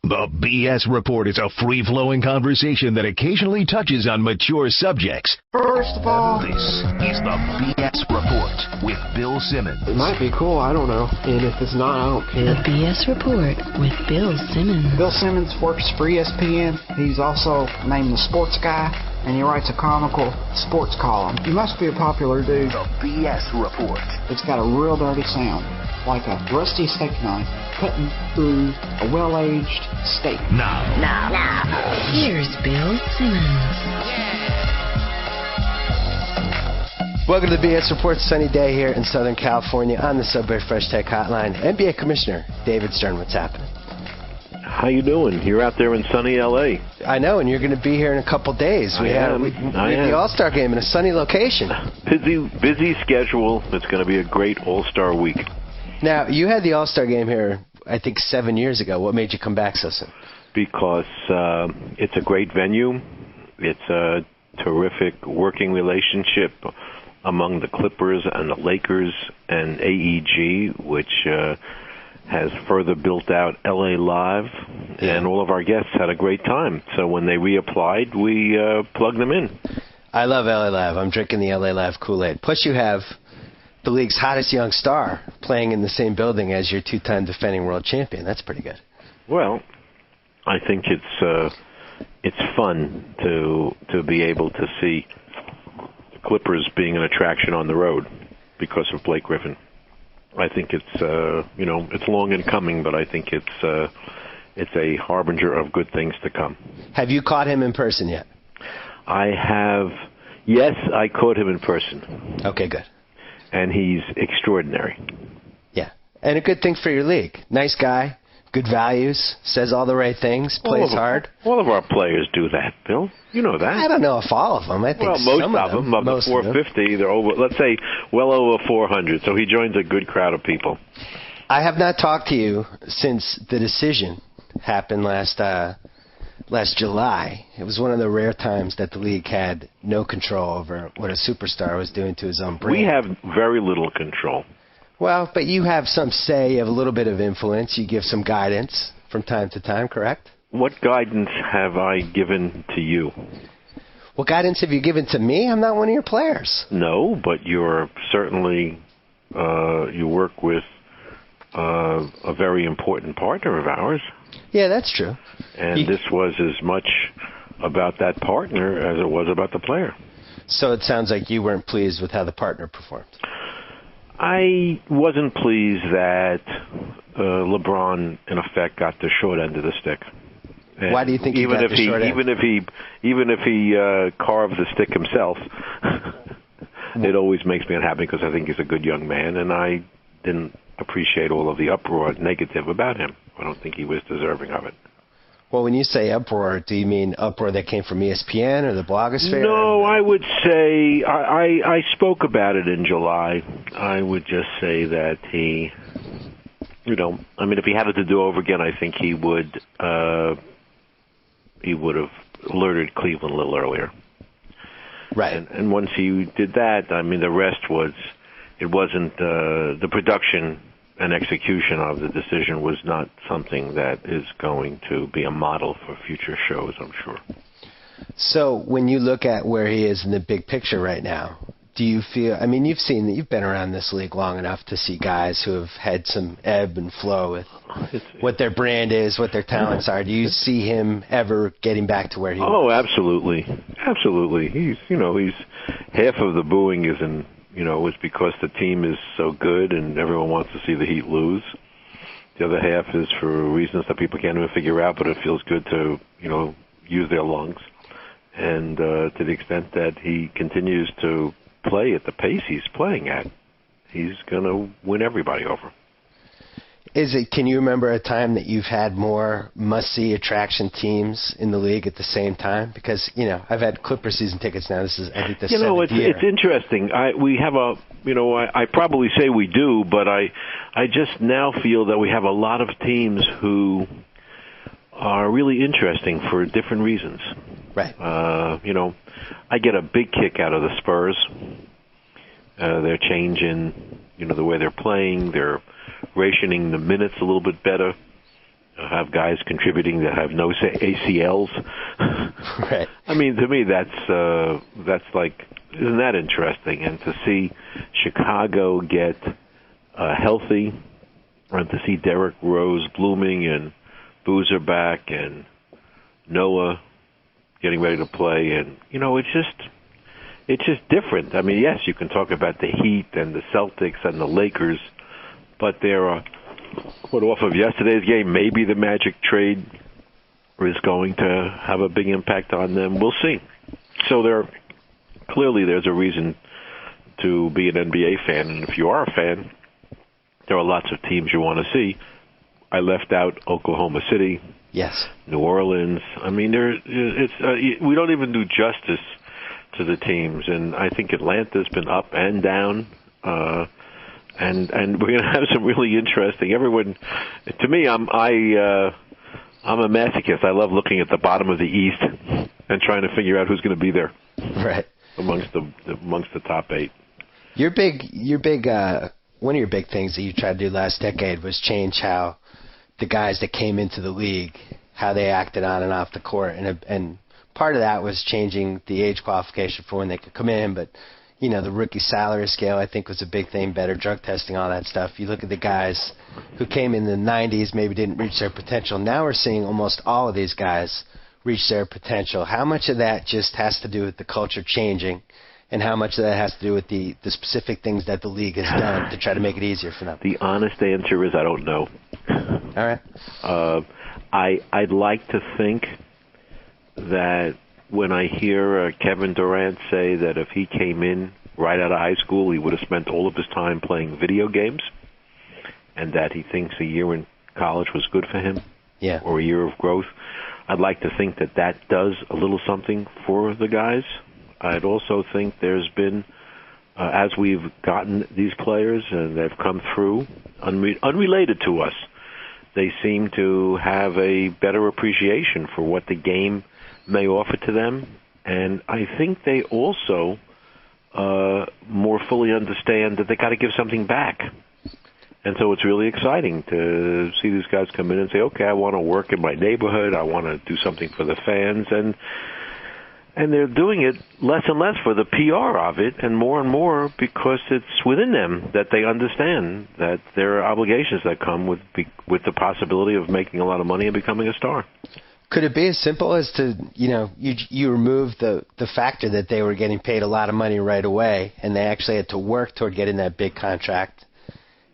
The BS Report is a free-flowing conversation that occasionally touches on mature subjects. First of all, This is the BS Report with Bill Simmons. it might be cool, I don't know. And if it's not, I don't care. The BS Report with Bill Simmons. Bill Simmons works for ESPN. He's also named the sports guy, and he writes a comical sports column. He must be a popular dude. The BS Report. It's got a real dirty sound, like a rusty steak knife cutting through a well-aged steak. Now. Here's Bill Simmons. Welcome to the BS Report. Sunny day here in Southern California on the Subway Fresh Tech Hotline. NBA Commissioner David Stern, what's happening? How you doing? You're out there in sunny L.A. I know, and you're going to be here in a couple days. We have the All-Star game in a sunny location. Busy schedule. It's going to be a great All-Star week. Now, you had the All-Star game here, I think, 7 years ago. What made you come back so soon? Because it's a great venue. It's a terrific working relationship among the Clippers and the Lakers and AEG, which has further built out LA Live, and all of our guests had a great time. So when they reapplied, we plugged them in. I love LA Live. I'm drinking the LA Live Kool-Aid. Plus, you have the league's hottest young star playing in the same building as your two-time defending world champion. That's pretty good. Well, I think it's fun to be able to see the Clippers being an attraction on the road because of Blake Griffin. I think it's it's long in coming, but I think it's a harbinger of good things to come. Have you caught him in person yet? I have. Yes, I caught him in person. Okay, good. And he's extraordinary. Yeah, and a good thing for your league. Nice guy, good values, says all the right things, plays hard. All of our players do that, Bill. You know that. I don't know if all of them. I think most some of them. Of the 450, they're over. Let's say well over 400. So he joins a good crowd of people. I have not talked to you since the decision happened last July. It was one of the rare times that the league had no control over what a superstar was doing to his own brand. We have very little control. Well, but you have some say, you have a little bit of influence. You give some guidance from time to time, correct? What guidance have I given to you? What guidance have you given to me? I'm not one of your players. No, but you're certainly, you work with a very important partner of ours. Yeah, that's true. And this was as much about that partner as it was about the player. So it sounds like you weren't pleased with how the partner performed. I wasn't pleased that LeBron, in effect, got the short end of the stick. And why do you think he got the short end? Even if he carved the stick himself, it always makes me unhappy because I think he's a good young man, and I didn't appreciate all of the uproar negative about him. I don't think he was deserving of it. Well, when you say uproar, do you mean uproar that came from ESPN or the blogosphere? No, I would say I spoke about it in July. I would just say that he, if he had it to do over again, I think he would have alerted Cleveland a little earlier. Right. And once he did that, the rest was, it wasn't the production and execution of the decision was not something that is going to be a model for future shows, I'm sure. So when you look at where he is in the big picture right now, do you feel, you've been around this league long enough to see guys who have had some ebb and flow with what their brand is, what their talents are. Do you see him ever getting back to where he was? Oh, absolutely. Absolutely. He's half of the booing is it's because the team is so good and everyone wants to see the Heat lose. The other half is for reasons that people can't even figure out, but it feels good to, use their lungs. And to the extent that he continues to play at the pace he's playing at, he's going to win everybody over. Can you remember a time that you've had more must-see attraction teams in the league at the same time? Because, I've had Clipper season tickets now. This is, I think, the seventh year. It's interesting. We have I probably say we do, but I just now feel that we have a lot of teams who are really interesting for different reasons. Right. I get a big kick out of the Spurs. They're changing, the way they're playing. They're rationing the minutes a little bit better. have guys contributing that have no ACLs. Right. I mean, to me, that's like, isn't that interesting? And to see Chicago get healthy, and to see Derrick Rose blooming and Boozer back and Noah getting ready to play, and it's just different. I mean, yes, you can talk about the Heat and the Celtics and the Lakers, but they're what off of yesterday's game, maybe the Magic trade is going to have a big impact on them. We'll see. So there's a reason to be an NBA fan, and if you are a fan, there are lots of teams you want to see. I left out Oklahoma City, yes, New Orleans. I mean, we don't even do justice to the teams, and I think Atlanta's been up and down. And we're going to have some really interesting. Everyone, to me, I'm a masochist. I love looking at the bottom of the East and trying to figure out who's going to be there, right, amongst the top 8. Your big one of your big things that you tried to do last decade was change how the guys that came into the league, how they acted on and off the court, and part of that was changing the age qualification for when they could come in, but the rookie salary scale, I think, was a big thing, better drug testing, all that stuff. You look at the guys who came in the 90s, maybe didn't reach their potential. Now we're seeing almost all of these guys reach their potential. How much of that just has to do with the culture changing, and how much of that has to do with the specific things that the league has done to try to make it easier for them? The honest answer is I don't know. All right. I'd like to think that when I hear Kevin Durant say that if he came in right out of high school, he would have spent all of his time playing video games, and that he thinks a year in college was good for him, or a year of growth, I'd like to think that does a little something for the guys. I'd also think there's been, as we've gotten these players and they've come through, unrelated to us, they seem to have a better appreciation for what the game may offer to them, and I think they also more fully understand that they got to give something back. And so it's really exciting to see these guys come in and say, okay, I want to work in my neighborhood, I want to do something for the fans, and they're doing it less and less for the PR of it, and more because it's within them that they understand that there are obligations that come with the possibility of making a lot of money and becoming a star. Could it be as simple as to, you remove the factor that they were getting paid a lot of money right away, and they actually had to work toward getting that big contract?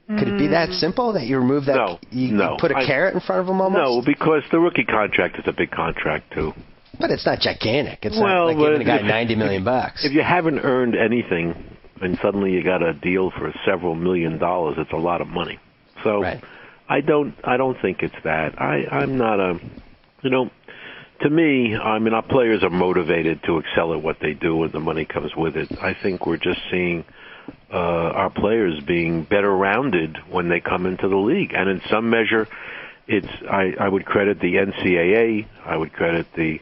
Could it be that simple, that you remove that? No, you put a carrot in front of them almost? No, because the rookie contract is a big contract, too. But it's not gigantic. It's not like giving a guy $90 million. If you haven't earned anything, and suddenly you got a deal for several $1 million, it's a lot of money. So right. I don't think it's that. I'm not a... to me, our players are motivated to excel at what they do, and the money comes with it. I think we're just seeing our players being better rounded when they come into the league. And in some measure, I would credit the NCAA. I would credit the,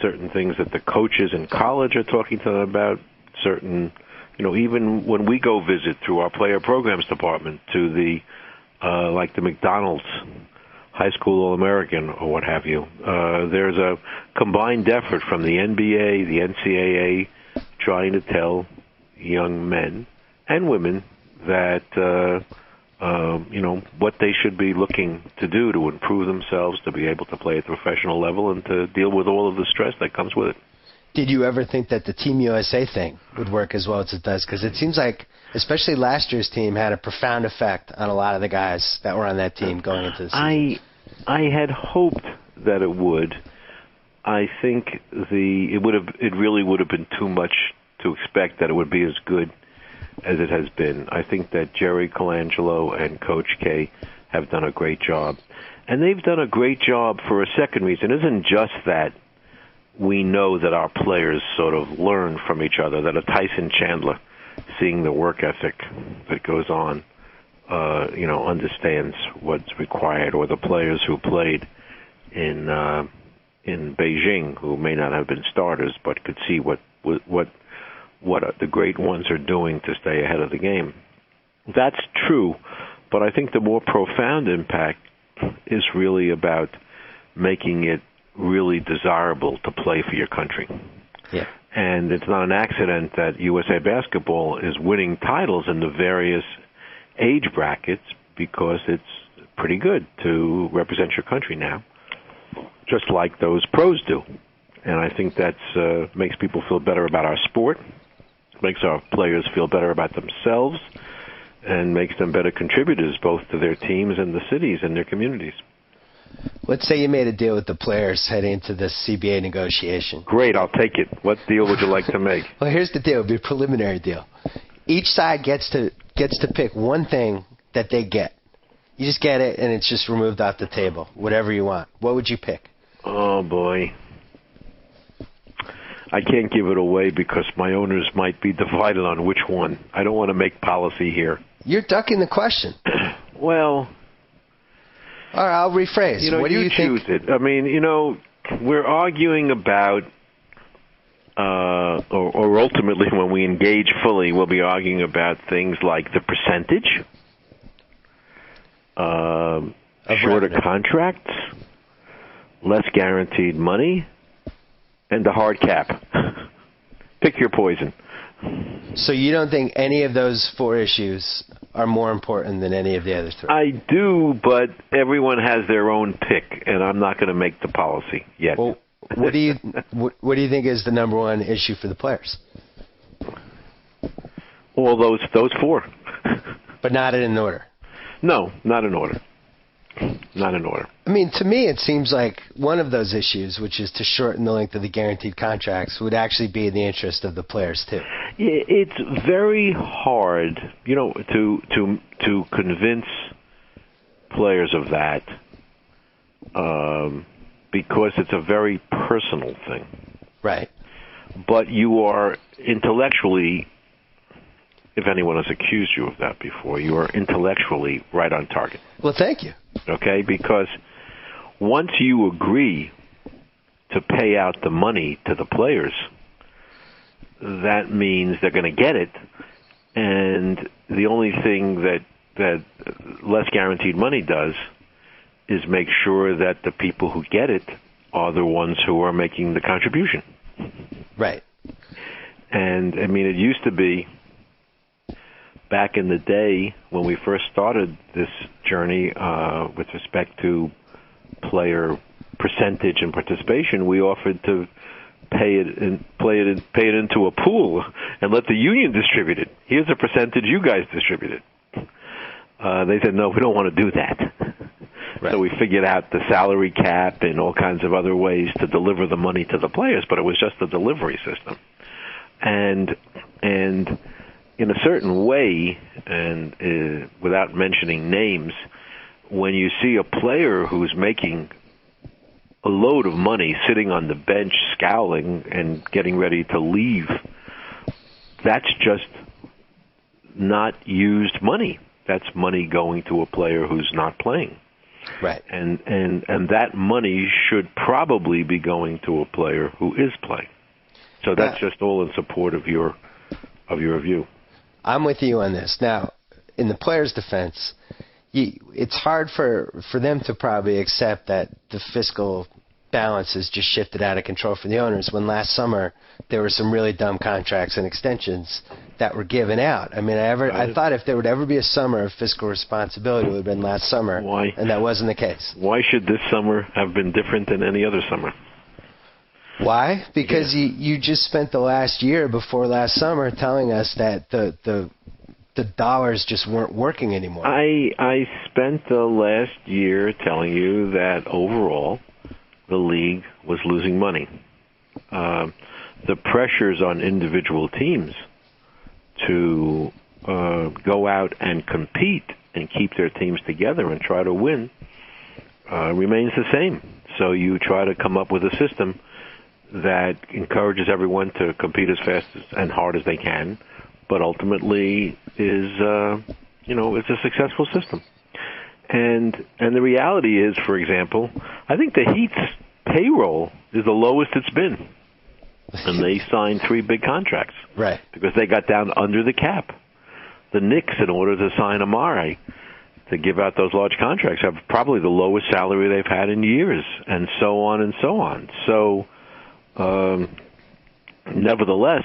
certain things that the coaches in college are talking to them about. Certain, even when we go visit through our player programs department to the, like the McDonald's High School All-American or what have you. There's a combined effort from the NBA, the NCAA, trying to tell young men and women that, what they should be looking to do to improve themselves, to be able to play at the professional level, and to deal with all of the stress that comes with it. Did you ever think that the Team USA thing would work as well as it does? Because it seems like, especially last year's team, had a profound effect on a lot of the guys that were on that team going into the season. I had hoped that it would. I think it really would have been too much to expect that it would be as good as it has been. I think that Jerry Colangelo and Coach K have done a great job. And they've done a great job for a second reason. It isn't just that we know that our players sort of learn from each other, that a Tyson Chandler, seeing the work ethic that goes on, understands what's required, or the players who played in Beijing, who may not have been starters, but could see what the great ones are doing to stay ahead of the game. That's true, but I think the more profound impact is really about making it really desirable to play for your country. Yeah. And it's not an accident that USA Basketball is winning titles in the various age brackets, because it's pretty good to represent your country now, just like those pros do. And I think that makes people feel better about our sport, makes our players feel better about themselves, and makes them better contributors both to their teams and the cities and their communities. Let's say you made a deal with the players heading into the CBA negotiation. Great, I'll take it. What deal would you like to make? Well, here's the deal. It'll be a preliminary deal. Each side gets to pick one thing that they get. You just get it, and it's just removed off the table, whatever you want. What would you pick? Oh, boy. I can't give it away because my owners might be divided on which one. I don't want to make policy here. You're ducking the question. Well, all right, I'll rephrase. What do you choose think? It. I mean, we're arguing about, or ultimately when we engage fully, we'll be arguing about things like the percentage, shorter contracts, less guaranteed money, and the hard cap. Pick your poison. So you don't think any of those four issues are more important than any of the other three? I do, but everyone has their own pick, and I'm not going to make the policy yet. Well, what do you think is the number one issue for the players? All those four. But not in order? No, not in order. Not in order. I mean, to me, it seems like one of those issues, which is to shorten the length of the guaranteed contracts, would actually be in the interest of the players too. It's very hard, to convince players of that, because it's a very personal thing. Right. But you are intellectually, if anyone has accused you of that before, you are intellectually right on target. Well, thank you. Okay, because once you agree to pay out the money to the players, that means they're going to get it, and the only thing that less guaranteed money does is make sure that the people who get it are the ones who are making the contribution. Right. And, I mean, it used to be, back in the day when we first started this journey with respect to player percentage and participation, we offered to pay it into a pool and let the union distribute it. Here's a percentage, you guys distribute it. They said, no, we don't want to do that. Right. So we figured out the salary cap and all kinds of other ways to deliver the money to the players, but it was just a delivery system. And in a certain way, and without mentioning names, when you see a player who's making a load of money sitting on the bench scowling and getting ready to leave, that's just not used money. That's money going to a player who's not playing. Right. And that money should probably be going to a player who is playing. So that's just all in support of your view. I'm with you on this. Now, in the players' defense, it's hard for them to probably accept that the fiscal balance has just shifted out of control for the owners when last summer there were some really dumb contracts and extensions that were given out. I mean, I thought if there would ever be a summer of fiscal responsibility, it would have been last summer. Why? And that wasn't the case. Why should this summer have been different than any other summer? Why? Because you just spent the last year before last summer telling us that the dollars just weren't working anymore. I spent the last year telling you that overall the league was losing money. The pressures on individual teams to go out and compete and keep their teams together and try to win remains the same. So you try to come up with a system that encourages everyone to compete as fast and hard as they can, but ultimately is a successful system. And the reality is, for example, I think the Heat's payroll is the lowest it's been. And they signed 3 big contracts. Right. Because they got down under the cap. The Knicks, in order to sign Amare, to give out those large contracts have probably the lowest salary they've had in years, and so on and so on. So, nevertheless,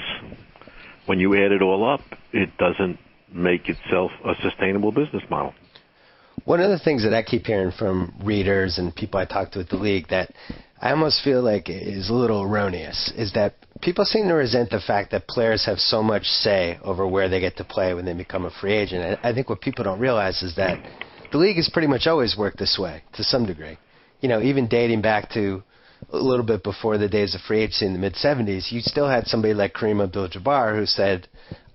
when you add it all up, it doesn't make itself a sustainable business model. One of the things that I keep hearing from readers and people I talk to at the league that I almost feel like is a little erroneous is that people seem to resent the fact that players have so much say over where they get to play when they become a free agent. I think what people don't realize is that the league has pretty much always worked this way to some degree. You know, even dating back to a little bit before the days of free agency in the mid-'70s, you still had somebody like Kareem Abdul-Jabbar who said,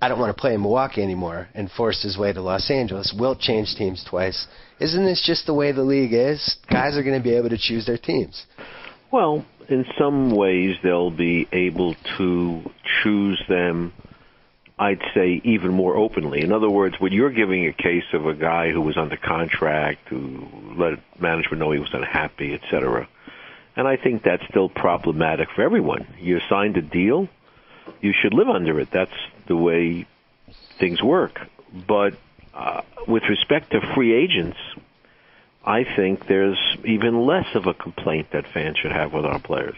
I don't want to play in Milwaukee anymore, and forced his way to Los Angeles. Wilt changed teams twice. Isn't this just the way the league is? Guys are going to be able to choose their teams. Well, in some ways they'll be able to choose them, I'd say, even more openly. In other words, when you're giving a case of a guy who was under contract, who let management know he was unhappy, etc., and I think that's still problematic for everyone. You signed a deal, you should live under it. That's the way things work. But with respect to free agents, I think there's even less of a complaint that fans should have with our players.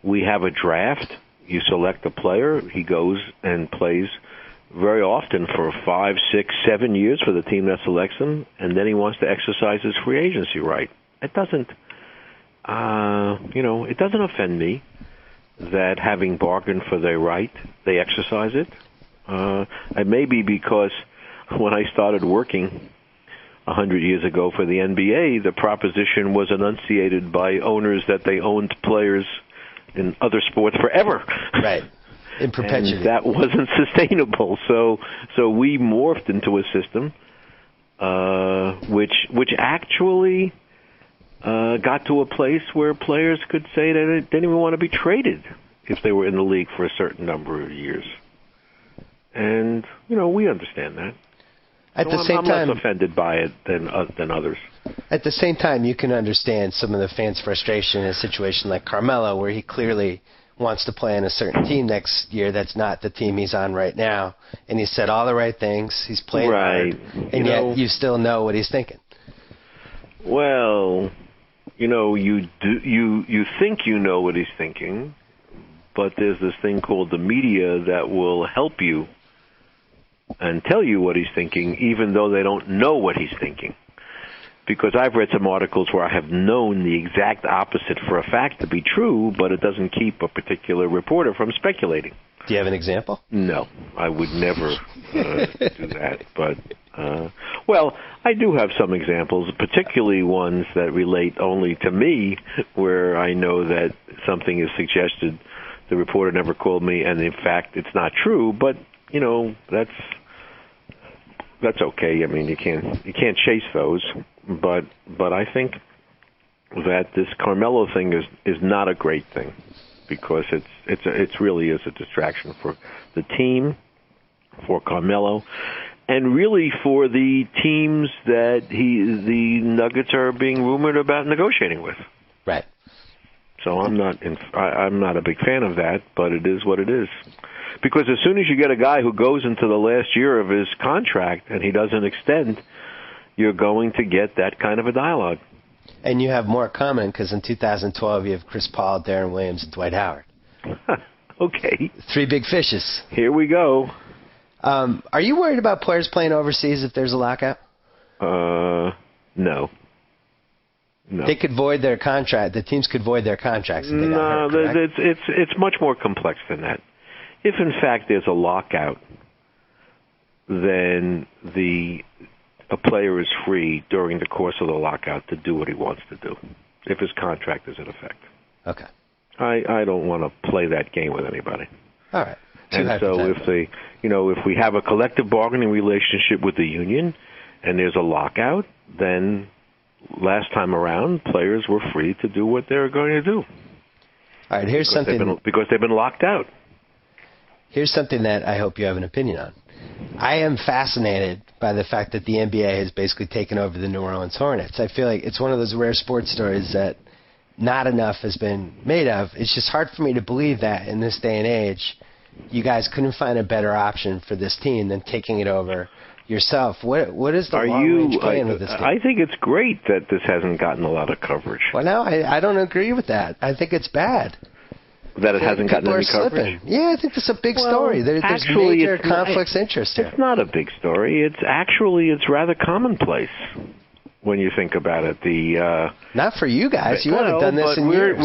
We have a draft. You select a player. He goes and plays very often for 5, 6, 7 years for the team that selects him, and then he wants to exercise his free agency right. It doesn't, it doesn't offend me that having bargained for their right, they exercise it. It may be because when I started working 100 years ago for the NBA, the proposition was enunciated by owners that they owned players in other sports forever. Right. In perpetuity. And that wasn't sustainable. So we morphed into a system which actually got to a place where players could say that they didn't even want to be traded if they were in the league for a certain number of years. And, we understand that. At the same time, I'm less offended by it than others. At the same time, you can understand some of the fans' frustration in a situation like Carmelo, where he clearly wants to play on a certain team next year that's not the team he's on right now. And he's said all the right things. He's played hard. And yet you still know what he's thinking. Well, you think you know what he's thinking, but there's this thing called the media that will help you and tell you what he's thinking, even though they don't know what he's thinking. Because I've read some articles where I have known the exact opposite for a fact to be true, but it doesn't keep a particular reporter from speculating. Do you have an example? No, I would never do that. But, I do have some examples, particularly ones that relate only to me, where I know that something is suggested. The reporter never called me, and in fact, it's not true. But that's okay. I mean, you can't chase those. But I think that this Carmelo thing is not a great thing, because it really is a distraction for the team, for Carmelo, and really for the teams that the Nuggets are being rumored about negotiating with. Right. So I'm not a big fan of that, but it is what it is. Because as soon as you get a guy who goes into the last year of his contract and he doesn't extend, you're going to get that kind of a dialogue. And you have more coming, because in 2012 you have Chris Paul, Darren Williams, and Dwight Howard. Okay. 3 big fishes. Here we go. Are you worried about players playing overseas if there's a lockout? No. They could void their contract. The teams could void their contracts if they got hurt, correct? It's much more complex than that. If, in fact, there's a lockout, then a player is free during the course of the lockout to do what he wants to do, if his contract is in effect. Okay. I don't want to play that game with anybody. All right. And so if we have a collective bargaining relationship with the union and there's a lockout, then last time around, players were free to do what they're going to do. All right, because they've been locked out. Here's something that I hope you have an opinion on. I am fascinated by the fact that the NBA has basically taken over the New Orleans Hornets. I feel like it's one of those rare sports stories that not enough has been made of. It's just hard for me to believe that in this day and age, you guys couldn't find a better option for this team than taking it over yourself, what is the long-range plan with this team? I think it's great that this hasn't gotten a lot of coverage. Well, no, I don't agree with that. I think it's bad. That it hasn't gotten any coverage? Yeah, I think this is a big story. There's major conflicts of interest here. It's not a big story. It's rather commonplace when you think about it. Not for you guys. You haven't done this in years.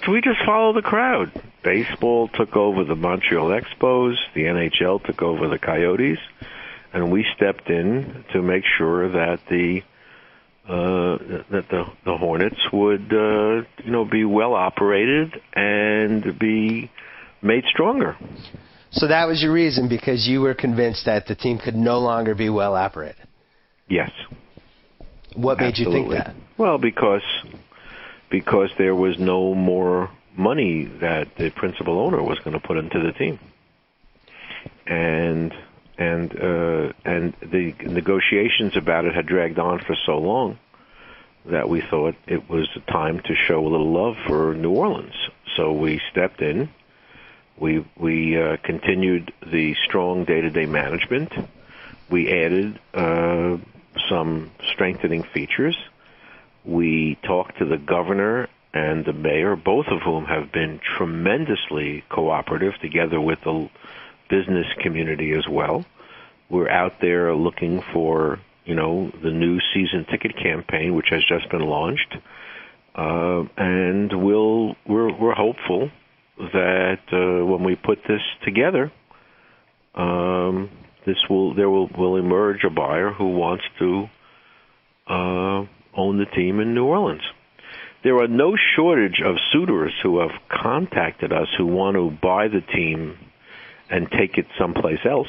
We just follow the crowd. Baseball took over the Montreal Expos. The NHL took over the Coyotes, and we stepped in to make sure that the Hornets would be well operated and be made stronger. So that was your reason, because you were convinced that the team could no longer be well operated. Yes. What made you think that? Well, because there was no more money that the principal owner was going to put into the team, and the negotiations about it had dragged on for so long that we thought it was time to show a little love for New Orleans. So we stepped in. We continued the strong day-to-day management. We added some strengthening features. We talked to the governor and the mayor, both of whom have been tremendously cooperative, together with the business community as well. We're out there looking for, the new season ticket campaign, which has just been launched, and we're hopeful that when we put this together, will emerge a buyer who wants to own the team in New Orleans. There are no shortage of suitors who have contacted us who want to buy the team and take it someplace else.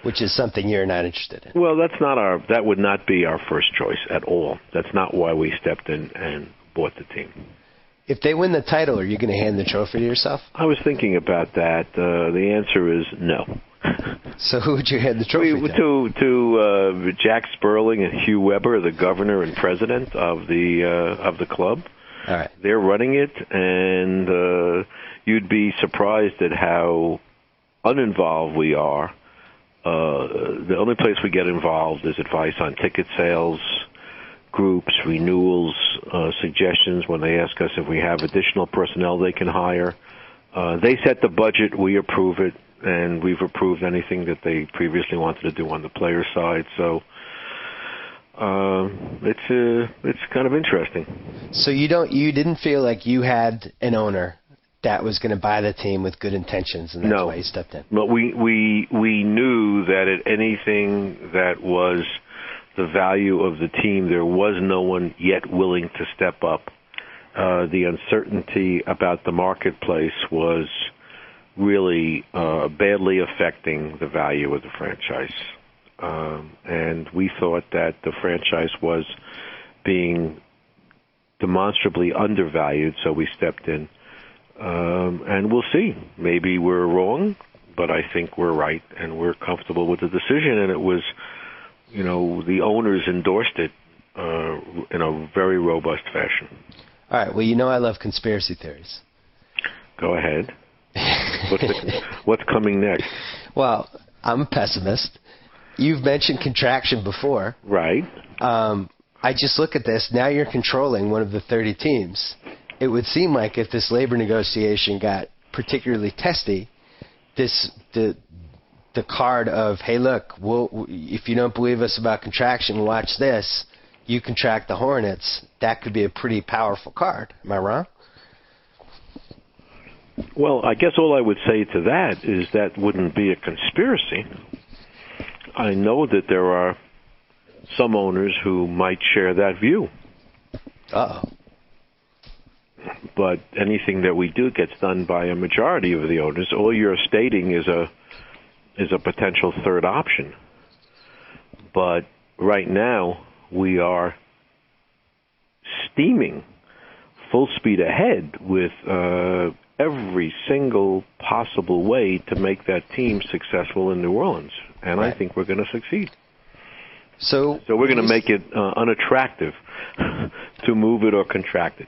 Which is something you're not interested in. Well, that would not be our first choice at all. That's not why we stepped in and bought the team. If they win the title, are you going to hand the trophy to yourself? I was thinking about that. The answer is no. So who would you hand the trophy to Jack Sperling and Hugh Weber, the governor and president of the club. All right. They're running it, and you'd be surprised at how uninvolved we are. The only place we get involved is advice on ticket sales, groups, renewals, suggestions when they ask us if we have additional personnel they can hire. They set the budget, we approve it, and we've approved anything that they previously wanted to do on the player side. So it's kind of interesting. So you didn't feel like you had an owner that was going to buy the team with good intentions, and that's why you stepped in. But we knew that at anything that was the value of the team, there was no one yet willing to step up. The uncertainty about the marketplace was really badly affecting the value of the franchise. And we thought that the franchise was being demonstrably undervalued, so we stepped in. And we'll see. Maybe we're wrong, but I think we're right, and we're comfortable with the decision. And it was, the owners endorsed it in a very robust fashion. All right. Well, I love conspiracy theories. Go ahead. What's coming next? Well, I'm a pessimist. You've mentioned contraction before. Right. I just look at this. Now you're controlling one of the 30 teams. It would seem like if this labor negotiation got particularly testy, the card of, hey, look, if you don't believe us about contraction, watch this. You contract the Hornets. That could be a pretty powerful card. Am I wrong? Well, I guess all I would say to that is that wouldn't be a conspiracy. I know that there are some owners who might share that view. Uh-oh. But anything that we do gets done by a majority of the owners. All you're stating is a potential third option. But right now, we are steaming full speed ahead with every single possible way to make that team successful in New Orleans. And right. I think we're going to succeed. So we're going to make it unattractive to move it or contract it.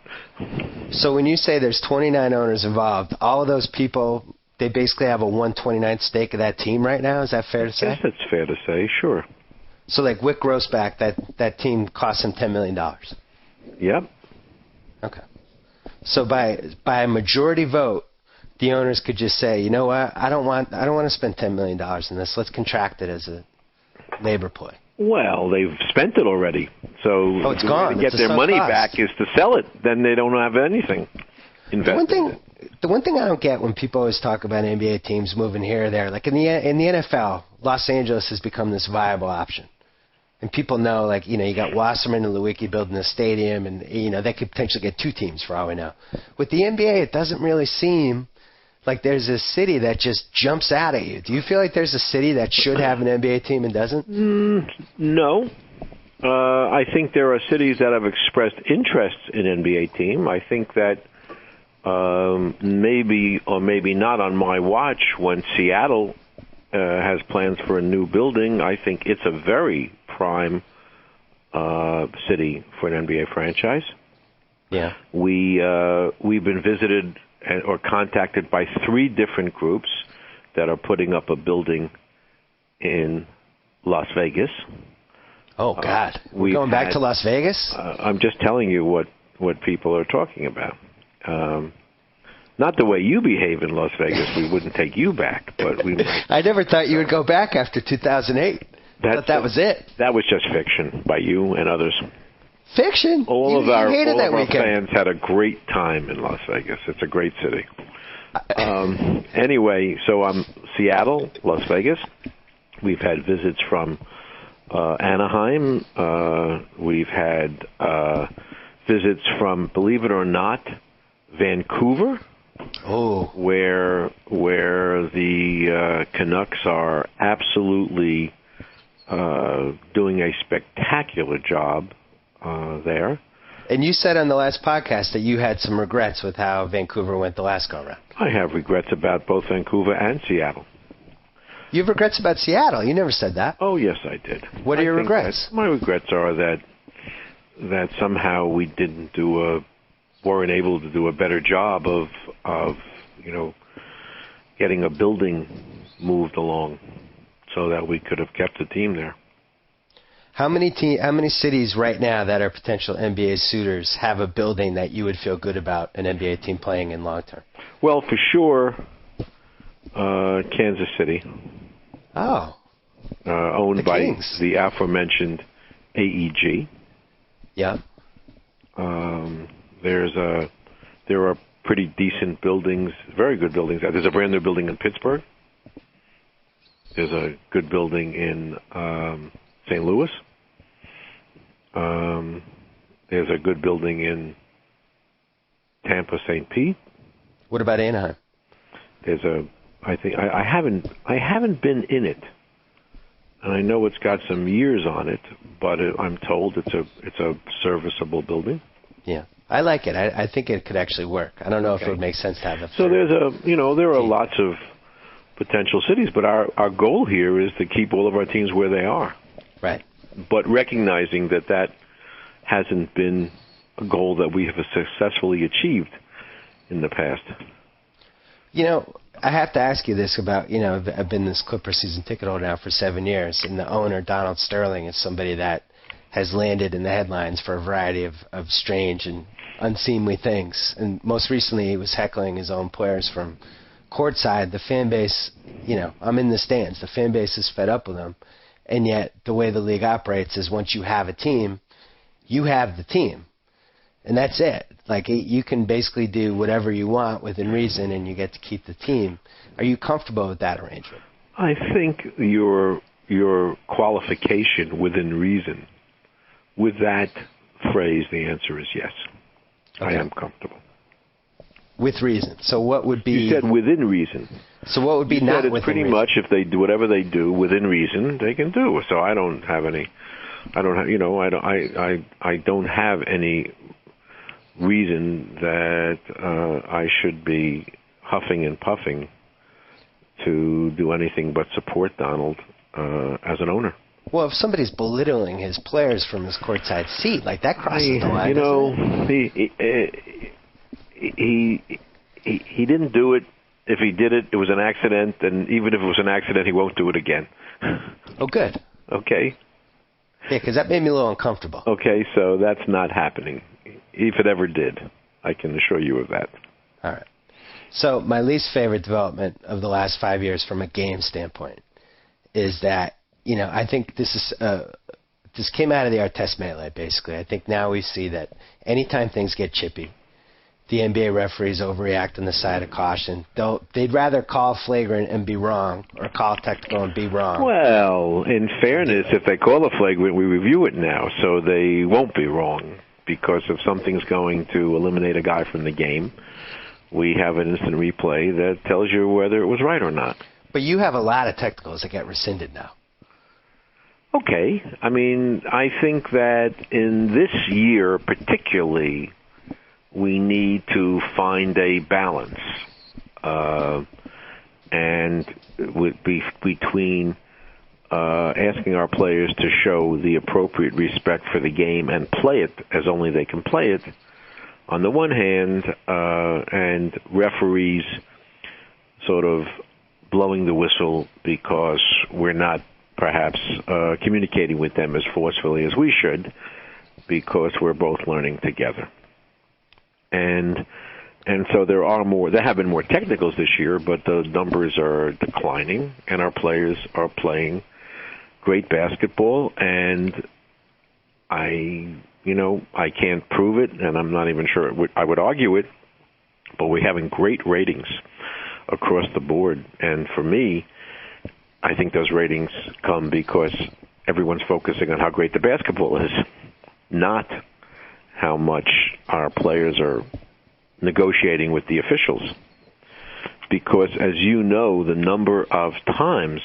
So when you say there's 29 owners involved, all of those people they basically have a 1/29th stake of that team right now. Is that fair to say? Yes, that's fair to say. Sure. So like Wick Grossback, that team cost him $10 million. Yep. Okay. So by a majority vote, the owners could just say, you know what, I don't want to spend $10 million in this. Let's contract it as a labor ploy. Well, they've spent it already. So it's the gone. way to get It's a their sunk money cost. back is to sell it. Then they don't have anything invested. The one thing I don't get when people always talk about NBA teams moving here or there, like in the NFL, Los Angeles has become this viable option. And people know, like, you know, you got Wasserman and Lewicki building a stadium, and, you know, they could potentially get two teams for all we know. With the NBA, it doesn't really seem like there's a city that just jumps out at you. Do you feel like there's a city that should have an NBA team and doesn't? No. I think there are cities that have expressed interest in an NBA team. I think that maybe or maybe not on my watch when Seattle has plans for a new building. I think it's a very prime city for an NBA franchise. Yeah. We've been visited or contacted by 3 different groups that are putting up a building in Las Vegas. Oh, God. We're going back to Las Vegas? I'm just telling you what people are talking about. Not the way you behave in Las Vegas. We wouldn't take you back, but we might. I never thought you would go back after 2008. I thought that was it. That was just fiction by you and others. Fiction? All of our weekend. fans had a great time in Las Vegas. It's a great city. Anyway, so Seattle, Las Vegas. We've had visits from Anaheim. We've had visits from, believe it or not, Vancouver. Oh, where the Canucks are absolutely doing a spectacular job there. And you said on the last podcast that you had some regrets with how Vancouver went the last go-round. I have regrets about both Vancouver and Seattle. You have regrets about Seattle? You never said that. Oh, yes, I did. What are your regrets? My regrets are that somehow we weren't able to do a better job of getting a building moved along so that we could have kept the team there. How many cities right now that are potential NBA suitors have a building that you would feel good about an NBA team playing in long term? Well, for sure, Kansas City. Oh. Owned by the aforementioned AEG. Yeah. There are pretty decent buildings, very good buildings. There's a brand new building in Pittsburgh. There's a good building in St. Louis. There's a good building in Tampa, St. Pete. What about Anaheim? I haven't been in it, and I know it's got some years on it, but I'm told it's a serviceable building. Yeah, I like it. I think it could actually work. I don't know if it would make sense to have it. So there are lots of potential cities, but our goal here is to keep all of our teams where they are. Right. But recognizing that hasn't been a goal that we have successfully achieved in the past. I have to ask you this about, I've been this Clipper season ticket holder now for 7 years, and the owner, Donald Sterling, is somebody that has landed in the headlines for a variety of strange and unseemly things. And most recently, he was heckling his own players from courtside. The fan base, I'm in the stands. The fan base is fed up with him. And yet, the way the league operates is once you have a team, you have the team. And that's it. Like, you can basically do whatever you want within reason, and you get to keep the team. Are you comfortable with that arrangement? I think your qualification within reason, with that phrase, the answer is yes. Okay. I am comfortable. With reason. So what would be... You said within reason. So what would be not within reason? Pretty much if they do whatever they do within reason, they can do. So I don't have any reason that I should be huffing and puffing to do anything but support Donald as an owner. Well, if somebody's belittling his players from his courtside seat, like that crosses the line. He didn't do it if he did it, it was an accident, and even if it was an accident, he won't do it again. Oh, good. Okay. Yeah, because that made me a little uncomfortable. Okay, so that's not happening. If it ever did, I can assure you of that. All right. So my least favorite development of the last 5 years from a game standpoint is that, I think this came out of the Artest melee, basically. I think now we see that anytime things get chippy, the NBA referees overreact on the side of caution. They'd rather call flagrant and be wrong or call technical and be wrong. Well, in fairness, if they call a flagrant, we review it now, so they won't be wrong. Because if something's going to eliminate a guy from the game, we have an instant replay that tells you whether it was right or not. But you have a lot of technicals that get rescinded now. Okay. I mean, I think that in this year particularly, we need to find a balance between asking our players to show the appropriate respect for the game and play it as only they can play it, on the one hand, and referees sort of blowing the whistle because we're not perhaps communicating with them as forcefully as we should because we're both learning together. And so there have been more technicals this year, but the numbers are declining, and our players are playing great basketball, and I can't prove it, and I'm not even sure I would argue it, but we're having great ratings across the board. And for me, I think those ratings come because everyone's focusing on how great the basketball is, not how much our players are negotiating with the officials. Because, as you know, the number of times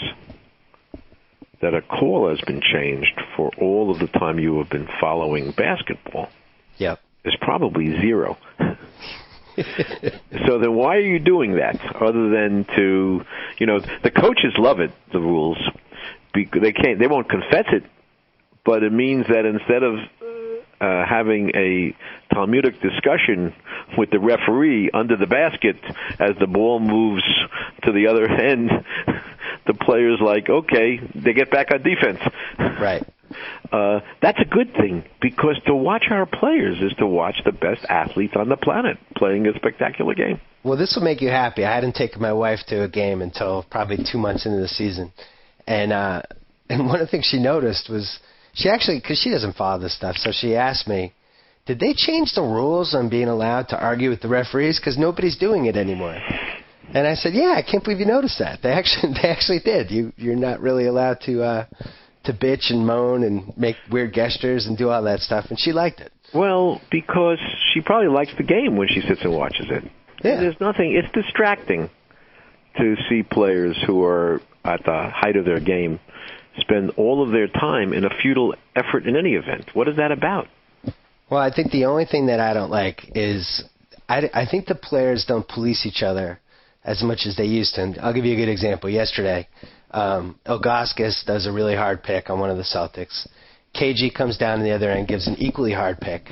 that a call has been changed for all of the time you have been following basketball is probably zero. So then why are you doing that other than to, the coaches love it, the rules. They won't confess it, but it means that instead of having a Talmudic discussion with the referee under the basket as the ball moves to the other end, the player's like, okay, they get back on defense. Right. That's a good thing, because to watch our players is to watch the best athletes on the planet playing a spectacular game. Well, this will make you happy. I hadn't taken my wife to a game until probably 2 months into the season. And one of the things she noticed was, she actually, because she doesn't follow this stuff, so she asked me, did they change the rules on being allowed to argue with the referees? Because nobody's doing it anymore. And I said, yeah, I can't believe you noticed that. They actually did. You're not really allowed to bitch and moan and make weird gestures and do all that stuff, and she liked it. Well, because she probably likes the game when she sits and watches it. Yeah. There's nothing. It's distracting to see players who are at the height of their game spend all of their time in a futile effort in any event. What is that about? Well, I think the only thing that I don't like is I think the players don't police each other as much as they used to. And I'll give you a good example. Yesterday, Ilgauskas does a really hard pick on one of the Celtics. KG comes down to the other end, gives an equally hard pick.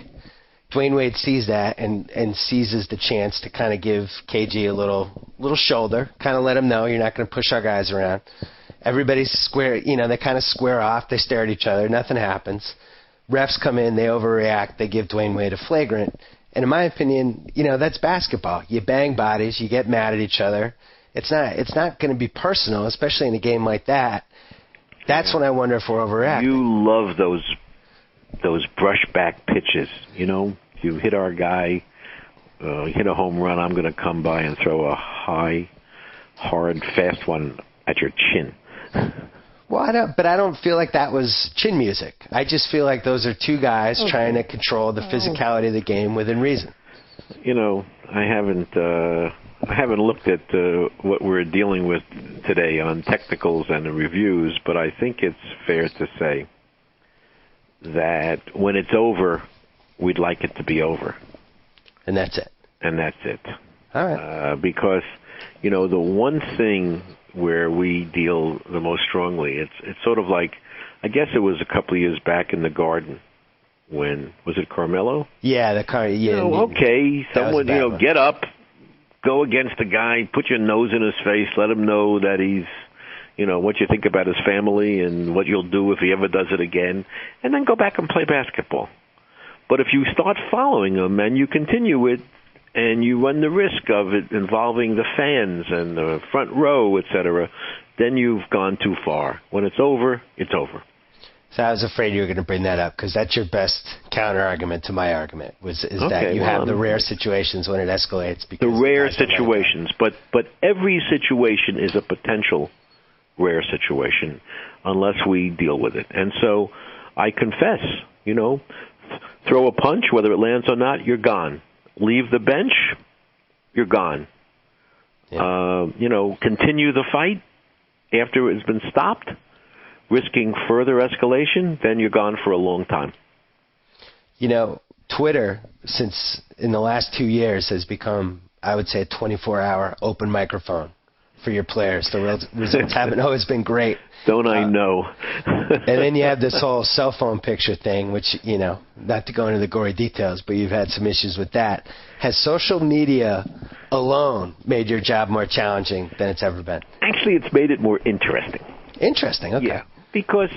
Dwayne Wade sees that and seizes the chance to kind of give KG a little shoulder, kind of let him know you're not going to push our guys around. Everybody's square, they kind of square off. They stare at each other. Nothing happens. Refs come in. They overreact. They give Dwayne Wade a flagrant. And in my opinion, that's basketball. You bang bodies. You get mad at each other. It's not going to be personal, especially in a game like that. That's when I wonder if we're overreacting. You love those brushback pitches. You hit our guy, hit a home run. I'm going to come by and throw a high, hard, fast one at your chin. Well, I don't feel like that was chin music. I just feel like those are two guys trying to control the physicality of the game within reason. I haven't looked at what we're dealing with today on technicals and the reviews, but I think it's fair to say that when it's over, we'd like it to be over. And that's it. And that's it. All right. Because, the one thing where we deal the most strongly, it's sort of like, I guess it was a couple of years back in the Garden when, was it Carmelo? Yeah, yeah. Okay, someone, get up, go against a guy, put your nose in his face, let him know that he's, what you think about his family and what you'll do if he ever does it again, and then go back and play basketball. But if you start following him and you continue it, and you run the risk of it involving the fans and the front row, etc., then you've gone too far. When it's over, it's over. So I was afraid you were going to bring that up, because that's your best counter-argument to my argument, that you have the rare situations when it escalates. The rare situations, but every situation is a potential rare situation unless we deal with it. And so I confess, throw a punch, whether it lands or not, you're gone. Leave the bench, you're gone. Yeah. Continue the fight after it's been stopped, risking further escalation, then you're gone for a long time. Twitter, since in the last 2 years, has become, I would say, a 24-hour open microphone for your players. The results haven't always been great. Don't I know? And then you have this whole cell phone picture thing, which, not to go into the gory details, but you've had some issues with that. Has social media alone made your job more challenging than it's ever been? Actually, it's made it more interesting. Interesting, okay. Yeah, because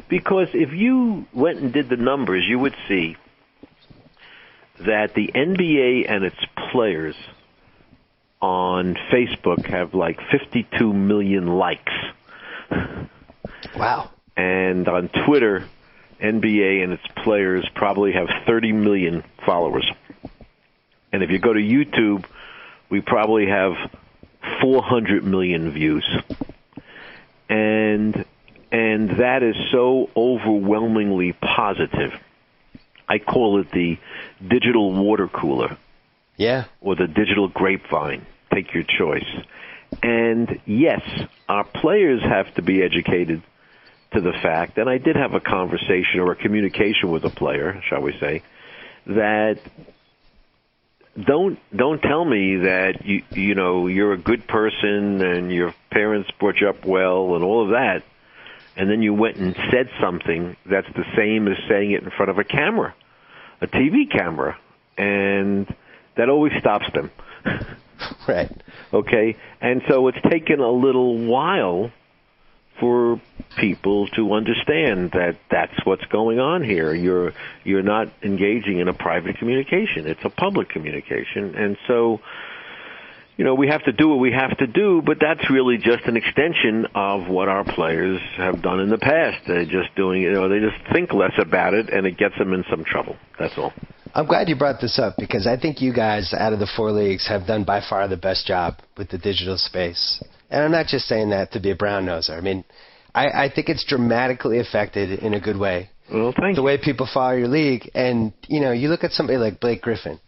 if you went and did the numbers, you would see that the NBA and its players on Facebook have like 52 million likes. Wow. And on Twitter, NBA and its players probably have 30 million followers. And if you go to YouTube, we probably have 400 million views. And that is so overwhelmingly positive. I call it the digital water cooler. Yeah. Or the digital grapevine. Take your choice. And yes, our players have to be educated to the fact, and I did have a conversation or a communication with a player, shall we say, that don't tell me that you're a good person and your parents brought you up well and all of that, and then you went and said something that's the same as saying it in front of a camera, a TV camera, and that always stops them. Right. Okay? And so it's taken a little while for people to understand that that's what's going on here. You're not engaging in a private communication. It's a public communication. And so, we have to do what we have to do, but that's really just an extension of what our players have done in the past. They're just doing it, they just think less about it, and it gets them in some trouble. That's all. I'm glad you brought this up, because I think you guys, out of the 4 leagues, have done by far the best job with the digital space. And I'm not just saying that to be a brown-noser. I mean, I think it's dramatically affected in a good way. Well, thank you. The way people follow your league. And, you look at somebody like Blake Griffin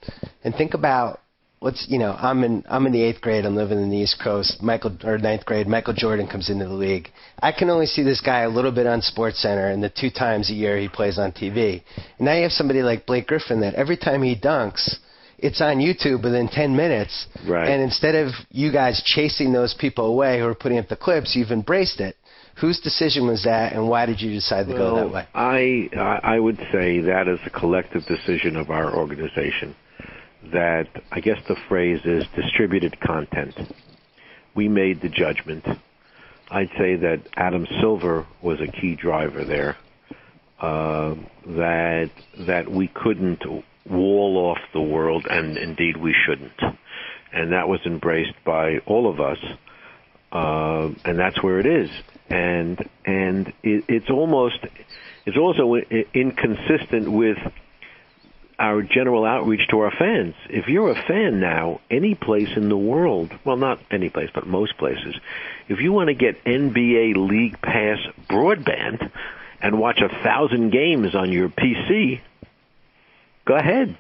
and think about I'm in the 8th grade. I'm living in the East Coast. 9th grade. Michael Jordan comes into the league. I can only see this guy a little bit on SportsCenter and the 2 times a year he plays on TV. And now you have somebody like Blake Griffin that every time he dunks, it's on YouTube within 10 minutes. Right. And instead of you guys chasing those people away who are putting up the clips, you've embraced it. Whose decision was that, and why did you decide to go that way? I would say that is a collective decision of our organization. That, I guess the phrase is distributed content. We made the judgment. I'd say that Adam Silver was a key driver there. That we couldn't wall off the world, and indeed we shouldn't. And that was embraced by all of us, and that's where it is. And it's also inconsistent with our general outreach to our fans. If you're a fan now, any place in the world, well, not any place, but most places, if you want to get NBA League Pass broadband and watch 1,000 games on your PC, go ahead.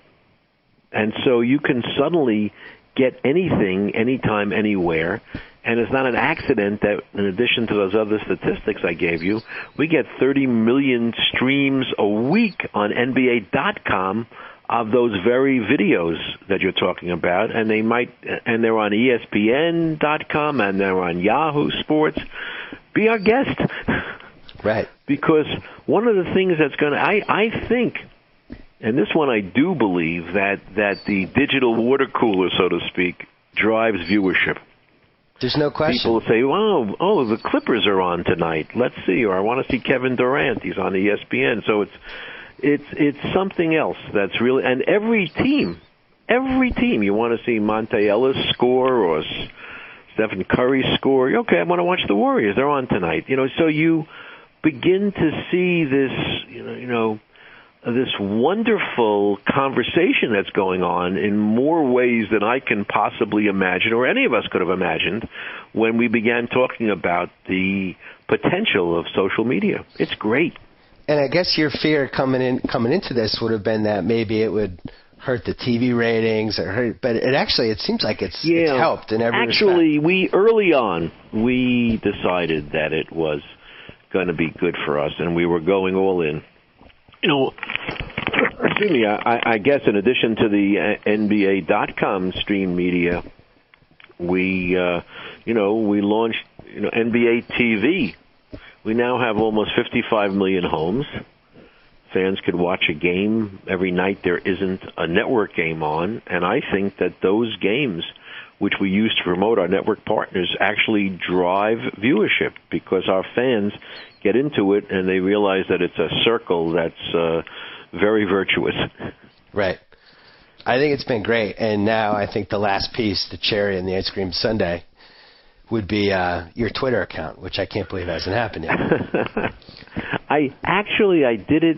And so you can suddenly get anything, anytime, anywhere. And it's not an accident that, in addition to those other statistics I gave you, we get 30 million streams a week on NBA.com of those very videos that you're talking about, and they're on ESPN.com and they're on Yahoo Sports. Be our guest, right? Because one of the things that's going to, I think, and this one I do believe that the digital water cooler, so to speak, drives viewership. There's no question. People say, oh, the Clippers are on tonight. Let's see. Or I want to see Kevin Durant. He's on ESPN. So it's something else that's really, and every team, you want to see Monte Ellis score or Stephen Curry score. Okay, I want to watch the Warriors. They're on tonight. So you begin to see this, this wonderful conversation that's going on in more ways than I can possibly imagine, or any of us could have imagined, when we began talking about the potential of social media. It's great. And I guess your fear coming into this would have been that maybe it would hurt the TV ratings, but it seems like it's helped in every actually, respect. Early on, we decided that it was going to be good for us, and we were going all in. Excuse me, I guess in addition to the NBA.com stream media, we launched, NBA TV. We now have almost 55 million homes. Fans could watch a game every night there isn't a network game on, and I think that those games, which we use to promote our network partners, actually drive viewership because our fans get into it and they realize that it's a circle that's very virtuous. Right. I think it's been great, and now I think the last piece, the cherry in the ice cream sundae, would be your Twitter account, which I can't believe hasn't happened yet. I did it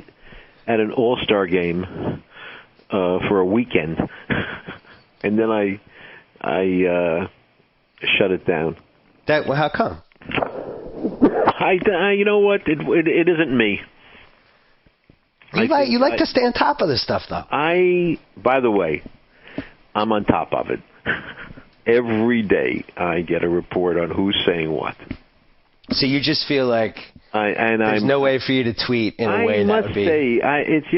at an All-Star game for a weekend, and then I shut it down. How come? You know what? It isn't me. You like to stay on top of this stuff, though. By the way, I'm on top of it. Every day I get a report on who's saying what. So you just feel like there's no way for you to tweet in a way that would be... I must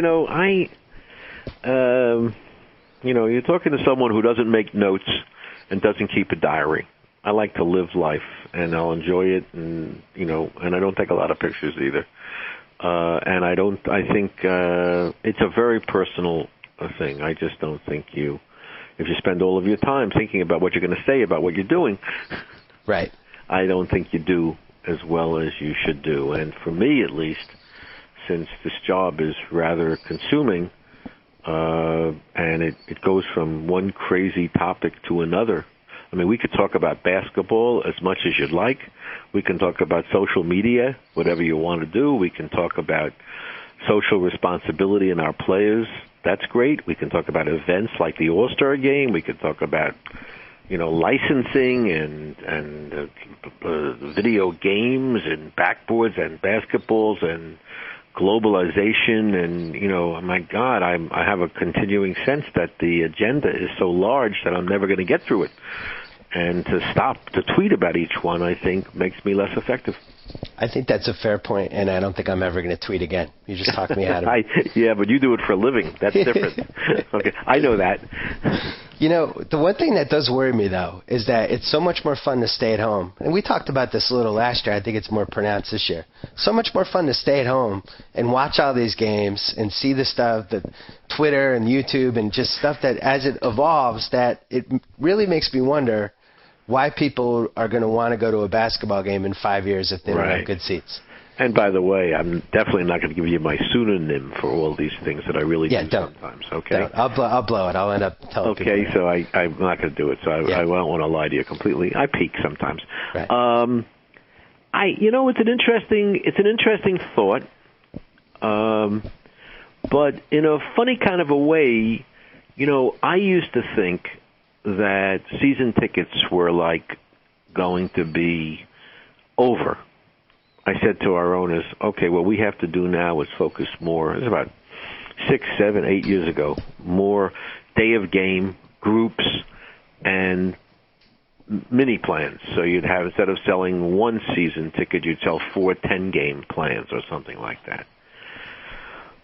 say, you're talking to someone who doesn't make notes and doesn't keep a diary. I like to live life, and I'll enjoy it, and I don't take a lot of pictures either. And I think it's a very personal thing. I just don't think if you spend all of your time thinking about what you're going to say about what you're doing, right? I don't think you do as well as you should do. And for me, at least, since this job is rather consuming, and it goes from one crazy topic to another. I mean, we could talk about basketball as much as you'd like. We can talk about social media, whatever you want to do. We can talk about social responsibility in our players. That's great. We can talk about events like the All-Star Game. We can talk about, licensing and video games and backboards and basketballs and globalization. And, my God, I have a continuing sense that the agenda is so large that I'm never going to get through it. And to stop to tweet about each one, I think, makes me less effective. I think that's a fair point, and I don't think I'm ever going to tweet again. You just talked me out of it. Yeah, but you do it for a living. That's different. Okay, I know that. The one thing that does worry me, though, is that it's so much more fun to stay at home. And we talked about this a little last year. I think it's more pronounced this year. So much more fun to stay at home and watch all these games and see the stuff that Twitter and YouTube and just stuff that as it evolves, that it really makes me wonder why people are going to want to go to a basketball game in 5 years if they don't have good seats. And by the way, I'm definitely not going to give you my pseudonym for all these things that I really do sometimes. Okay, don't. I'll blow it. I'll end up telling people. Okay, so I'm not going to do it. So I don't want to lie to you completely. I peek sometimes. Right. It's an interesting thought. But in a funny kind of a way, I used to think that season tickets were like going to be over. I said to our owners, okay, what we have to do now is focus more. It was about 6, 7, 8 years ago. More day of game groups and mini plans. So you'd have, instead of selling one season ticket, you'd sell 4 10-game plans or something like that.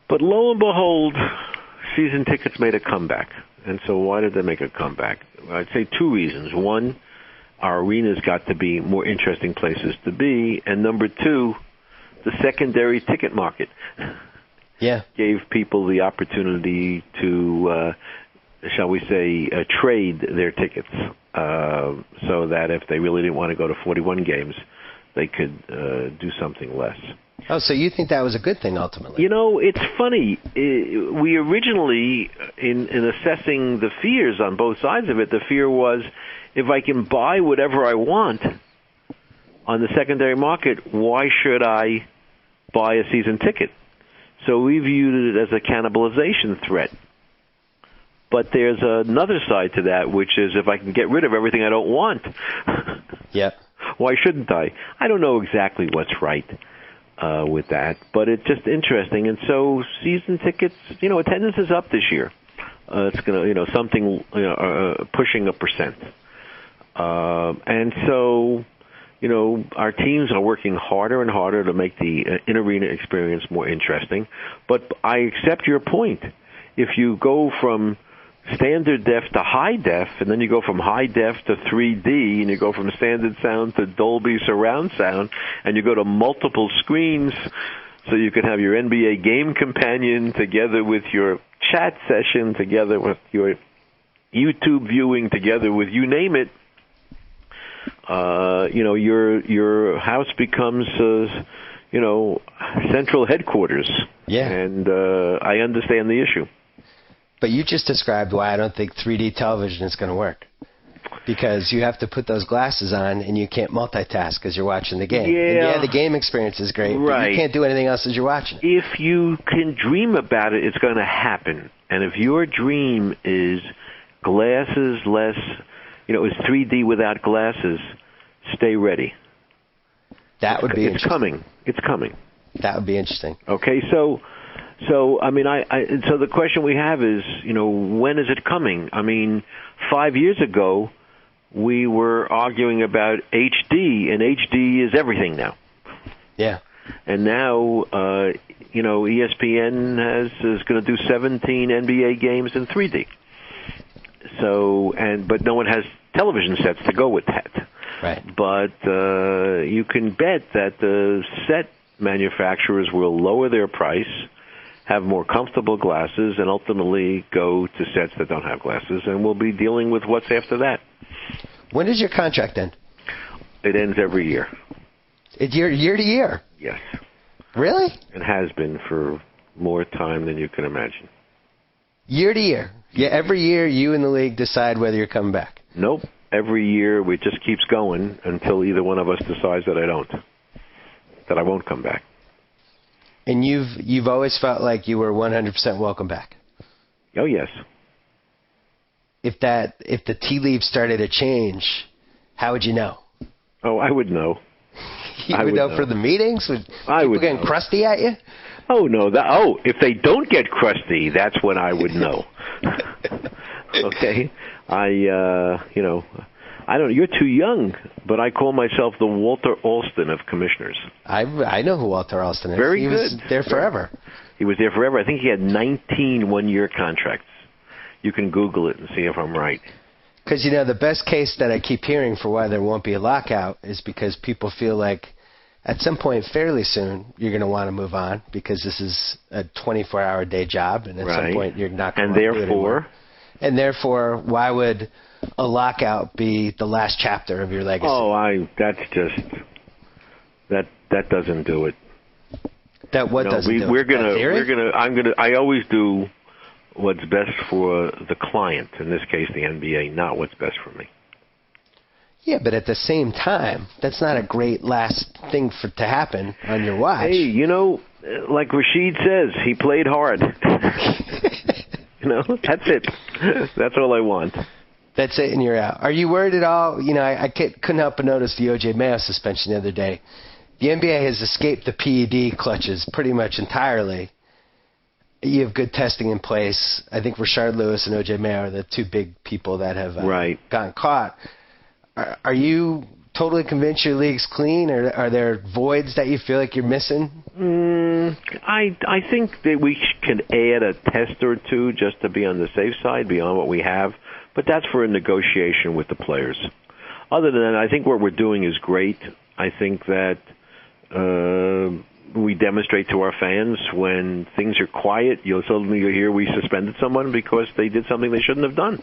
But lo and behold, season tickets made a comeback. And so why did they make a comeback? I'd say 2 reasons. One, our arenas got to be more interesting places to be. And number 2, the secondary ticket market gave people the opportunity to, shall we say, trade their tickets. so that if they really didn't want to go to 41 games, they could do something less. Oh, so you think that was a good thing ultimately? You know, it's funny. We originally, in assessing the fears on both sides of it, the fear was if I can buy whatever I want on the secondary market, why should I buy a season ticket? So we viewed it as a cannibalization threat. But there's another side to that, which is if I can get rid of everything I don't want, Yep. why shouldn't I? I don't know exactly what's right with that, but it's just interesting. And so season tickets, attendance is up this year. It's going to, something, pushing 1%. And so, our teams are working harder and harder to make the in-arena experience more interesting. But I accept your point. If you go from standard def to high def, and then you go from high def to 3D, and you go from standard sound to Dolby surround sound, and you go to multiple screens, so you can have your NBA game companion together with your chat session, together with your YouTube viewing, together with you name it, your house becomes, central headquarters. Yeah. And I understand the issue. But you just described why I don't think 3D television is going to work. Because you have to put those glasses on and you can't multitask as you're watching the game. Yeah. And the game experience is great, right. But you can't do anything else as you're watching it. If you can dream about it, it's going to happen. And if your dream is glasses less, is 3D without glasses, stay ready. That would be interesting. It's coming. That would be interesting. Okay, so so the question we have is, when is it coming? 5 years ago, we were arguing about HD, and HD is everything now. Yeah. And now, ESPN is going to do 17 NBA games in 3D. So, but no one has television sets to go with that. Right. But you can bet that the set manufacturers will lower their price, have more comfortable glasses, and ultimately go to sets that don't have glasses, and we'll be dealing with what's after that. When does your contract end? It ends every year. Year to year? Yes. Really? It has been for more time than you can imagine. Year to year? Yeah, every year you and the league decide whether you're coming back? Nope. Every year it just keeps going until either one of us decides that I won't come back. And you've always felt like you were 100% welcome back? Oh, yes. If the tea leaves started to change, how would you know? Oh, I would know. You would know for the meetings? Would people getting crusty at you? Oh, no. If they don't get crusty, that's when I would know. Okay? I don't. You're too young, but I call myself the Walter Alston of commissioners. I know who Walter Alston is. Very good. He was there forever. He was there forever. I think he had 19 one-year contracts. You can Google it and see if I'm right. Because, the best case that I keep hearing for why there won't be a lockout is because people feel like at some point fairly soon you're going to want to move on because this is a 24-hour day job, and at some point you're not going to want to do it anymore. And therefore, why would a lockout be the last chapter of your legacy? Oh, that's just that doesn't do it. That what doesn't do it? I always do what's best for the client, in this case the NBA, not what's best for me. Yeah, but at the same time, that's not a great last thing to happen on your watch. Hey, like Rashid says, he played hard. That's it. That's all I want. That's it, and you're out. Are you worried at all? I couldn't help but notice the O.J. Mayo suspension the other day. The NBA has escaped the PED clutches pretty much entirely. You have good testing in place. I think Rashard Lewis and O.J. Mayo are the two big people that have gotten caught. Are you totally convinced your league's clean, or are there voids that you feel like you're missing? I think that we can add a test or two just to be on the safe side beyond what we have, but that's for a negotiation with the players. Other than that, I think what we're doing is great. I think that we demonstrate to our fans when things are quiet, you'll hear we suspended someone because they did something they shouldn't have done.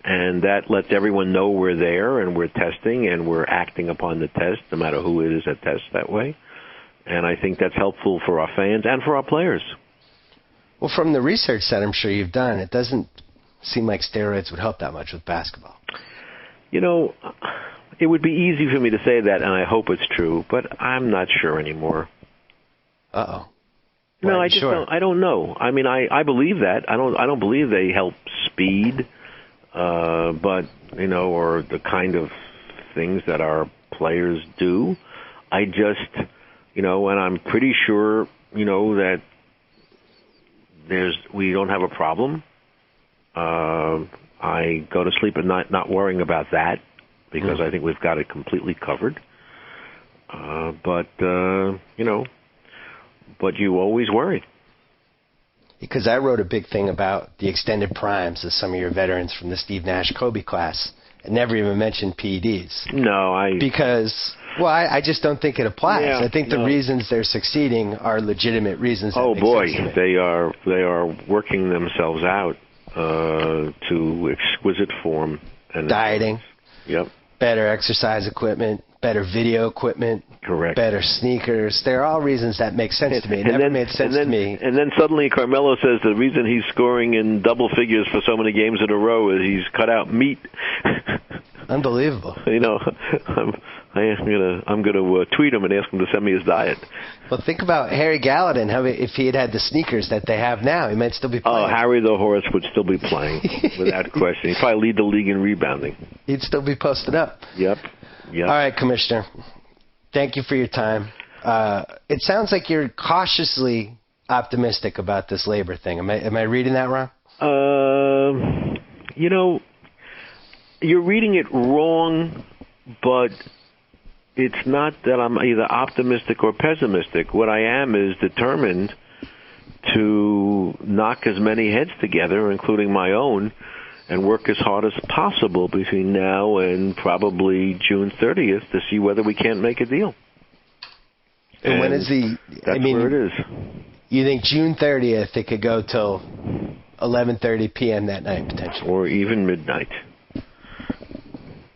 And that lets everyone know we're there and we're testing and we're acting upon the test, no matter who it is that tests that way. And I think that's helpful for our fans and for our players. Well, from the research that I'm sure you've done, it doesn't seem like steroids would help that much with basketball. You know, it would be easy for me to say that, and I hope it's true, but I'm not sure anymore. Uh-oh. No, I just don't. I don't know. I mean, I believe that. I don't believe they help speed, but you know, or the kind of things that our players do. I just, you know, and I'm pretty sure, you know, that we don't have a problem. I go to sleep at night not worrying about that because I think we've got it completely covered. But you know. But you always worry. Because I wrote a big thing about the extended primes of some of your veterans from the Steve Nash Kobe class and never even mentioned PEDs. No, Because, well, I just don't think it applies. Yeah, I think the reasons they're succeeding are legitimate reasons. Oh, boy, they are working themselves out to exquisite form. And dieting. Yep. Better exercise equipment. Better video equipment. Correct. Better sneakers. They're all reasons that make sense to me. It never made sense to me. And then suddenly Carmelo says the reason he's scoring in double figures for so many games in a row is he's cut out meat. Unbelievable. You know, I'm gonna tweet him and ask him to send me his diet. Well, think about Harry Gallatin. How if he had the sneakers that they have now, he might still be playing. Oh, Harry the Horse would still be playing without question. He'd probably lead the league in rebounding. He'd still be posted up. Yep. All right, Commissioner. Thank you for your time. It sounds like you're cautiously optimistic about this labor thing. Am I reading that wrong? You know, you're reading it wrong, but it's not that I'm either optimistic or pessimistic. What I am is determined to knock as many heads together, including my own, and work as hard as possible between now and probably June 30th to see whether we can't make a deal. And when is that's where it is. You think June 30th it could go till 11:30 p.m. that night, potentially? Or even midnight.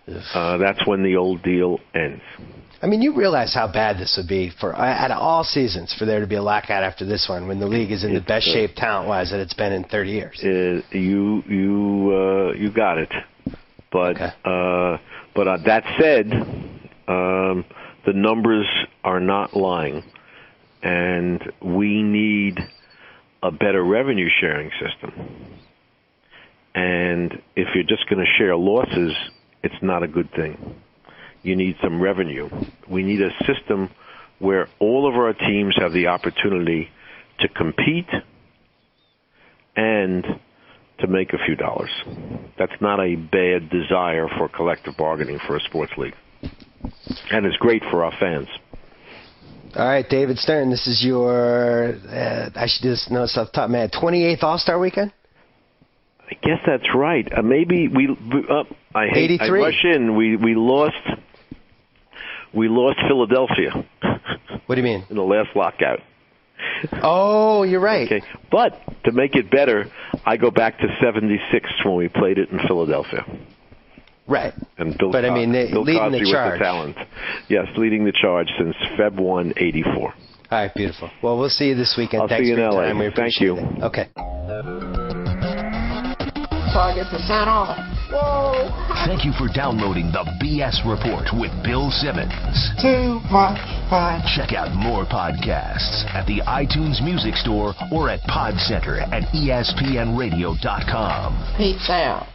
That's when the old deal ends. I mean, you realize how bad this would be for out of all seasons for there to be a lockout after this one when the league is in the best shape talent-wise that it's been in 30 years. You got it. But okay. But that said, the numbers are not lying, and we need a better revenue sharing system. And if you're just going to share losses, it's not a good thing. You need some revenue. We need a system where all of our teams have the opportunity to compete and to make a few dollars. That's not a bad desire for collective bargaining for a sports league. And it's great for our fans. All right, David Stern, this is your, I should just know this off the top of my head, 28th All-Star Weekend? I guess that's right. Maybe I 83. I rush in. We lost Philadelphia. What do you mean? In the last lockout. Oh, you're right. Okay, but to make it better, I go back to '76 when we played it in Philadelphia. Right. And Bill but I mean, Bill leading Cosby the charge. With the talent. Yes, leading the charge since Feb 1, '84. All right, beautiful. Well, we'll see you this weekend. I'll Thanks see you for in your LA. time. We Thank you. It. Okay. So I get to sign off. Whoa! Thank you for downloading the BS Report with Bill Simmons. Too much fun. Check out more podcasts at the iTunes Music Store or at PodCenter at ESPNRadio.com. Peace out.